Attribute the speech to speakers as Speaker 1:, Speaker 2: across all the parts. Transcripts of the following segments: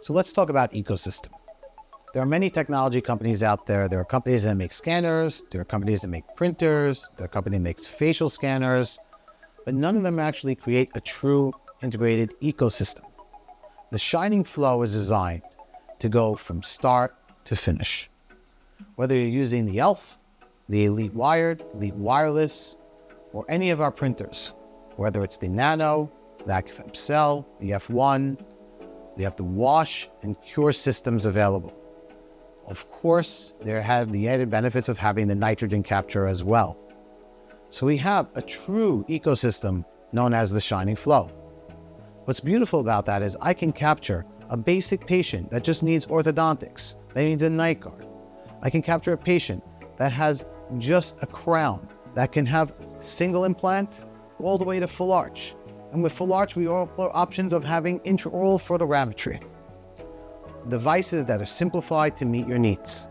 Speaker 1: So let's talk about ecosystem. There are many technology companies out there. There are companies that make scanners. There are companies that make printers. There are companies that make facial scanners. But none of them actually create a true integrated ecosystem. The Shining Flow is designed to go from start to finish. Whether you're using the ELF, the Elite Wired, Elite Wireless, or any of our printers, whether it's the Nano, the Acufem Cell, the F1, we have the wash and cure systems available. Of course, they have the added benefits of having the nitrogen capture as well. So we have a true ecosystem known as the Shining Flow. What's beautiful about that is I can capture a basic patient that just needs orthodontics, that needs a night guard. I can capture a patient that has just a crown, that can have single implant all the way to full arch. And with full arch, we offer options of having intraoral photogrammetry. Devices that are simplified to meet your needs.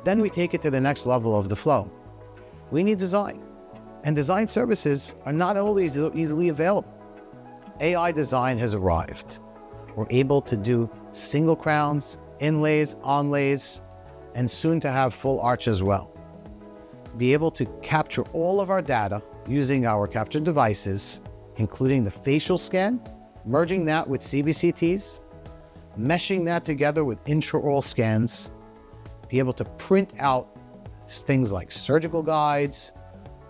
Speaker 1: Then we take it to the next level of the flow. We need design. And design services are not always easily available. AI design has arrived. We're able to do single crowns, inlays, onlays, and soon to have full arch as well. Be able to capture all of our data using our capture devices, including the facial scan, merging that with CBCTs, meshing that together with intraoral scans, be able to print out things like surgical guides,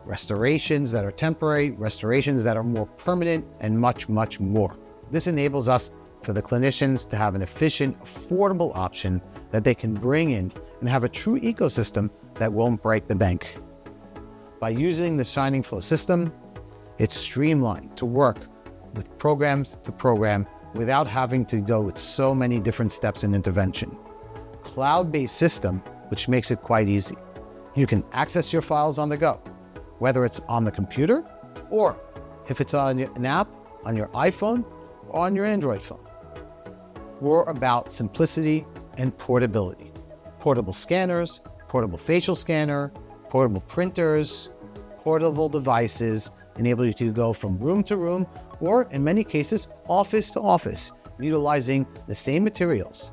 Speaker 1: restorations that are temporary, restorations that are more permanent, and much, much more. This enables us for the clinicians to have an efficient, affordable option that they can bring in and have a true ecosystem that won't break the bank. By using the Shining Flow system, it's streamlined to work with programs to program without having to go with so many different steps in intervention. Cloud-based system, which makes it quite easy. You can access your files on the go, whether it's on the computer or if it's on an app on your iPhone or on your Android phone. We're about simplicity and portability. Portable scanners, portable facial scanner, portable printers, portable devices enable you to go from room to room or, in many cases, office to office, utilizing the same materials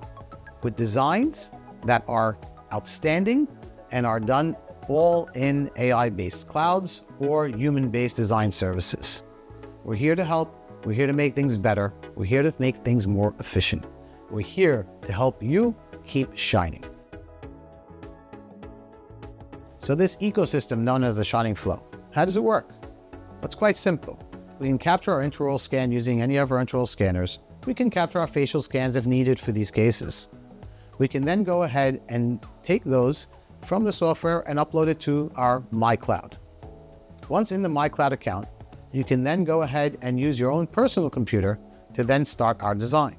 Speaker 1: with designs that are outstanding and are done all in AI-based clouds or human-based design services. We're here to help. We're here to make things better. We're here to make things more efficient. We're here to help you keep shining. So this ecosystem known as the Shining Flow, how does it work? Well, it's quite simple. We can capture our intraoral scan using any of our intraoral scanners. We can capture our facial scans if needed for these cases. We can then go ahead and take those from the software and upload it to our MyCloud. Once in the MyCloud account, you can then go ahead and use your own personal computer to then start our design.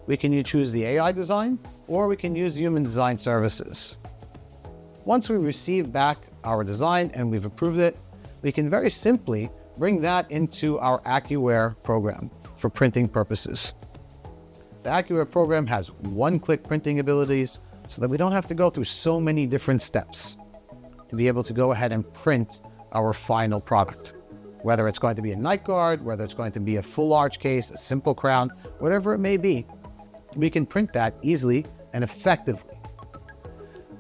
Speaker 1: We can choose the AI design, or we can use human design services. Once we receive back our design and we've approved it, we can very simply bring that into our AccuWare program for printing purposes. The AccuWare program has one-click printing abilities so that we don't have to go through so many different steps to be able to go ahead and print our final product. Whether it's going to be a night guard, whether it's going to be a full arch case, a simple crown, whatever it may be, we can print that easily and effectively.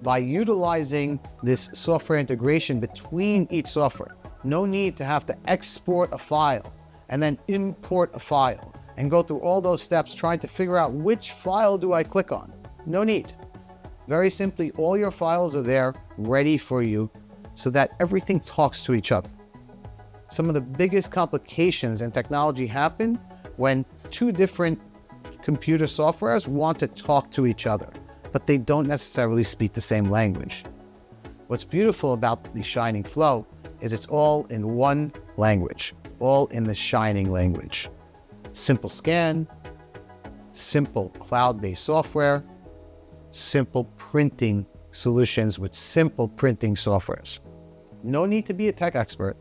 Speaker 1: By utilizing this software integration between each software, no need to have to export a file and then import a file and go through all those steps trying to figure out which file do I click on. No need. Very simply, all your files are there ready for you so that everything talks to each other. Some of the biggest complications in technology happen when two different computer softwares want to talk to each other, but they don't necessarily speak the same language. What's beautiful about the Shining Flow is it's all in one language, all in the Shining language. Simple scan, simple cloud-based software, simple printing solutions with simple printing softwares. No need to be a tech expert.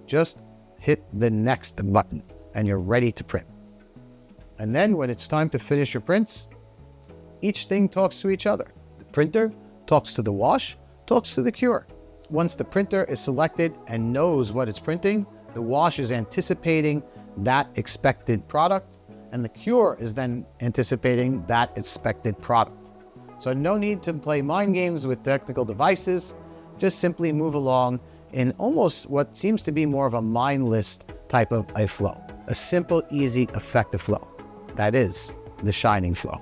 Speaker 1: Just hit the next button and you're ready to print. And then when it's time to finish your prints, each thing talks to each other. The printer talks to the wash, talks to the cure. Once the printer is selected and knows what it's printing, the wash is anticipating that expected product and the cure is then anticipating that expected product. So no need to play mind games with technical devices, just simply move along in almost what seems to be more of a mindless type of a flow. A simple, easy, effective flow. That is the shining flow.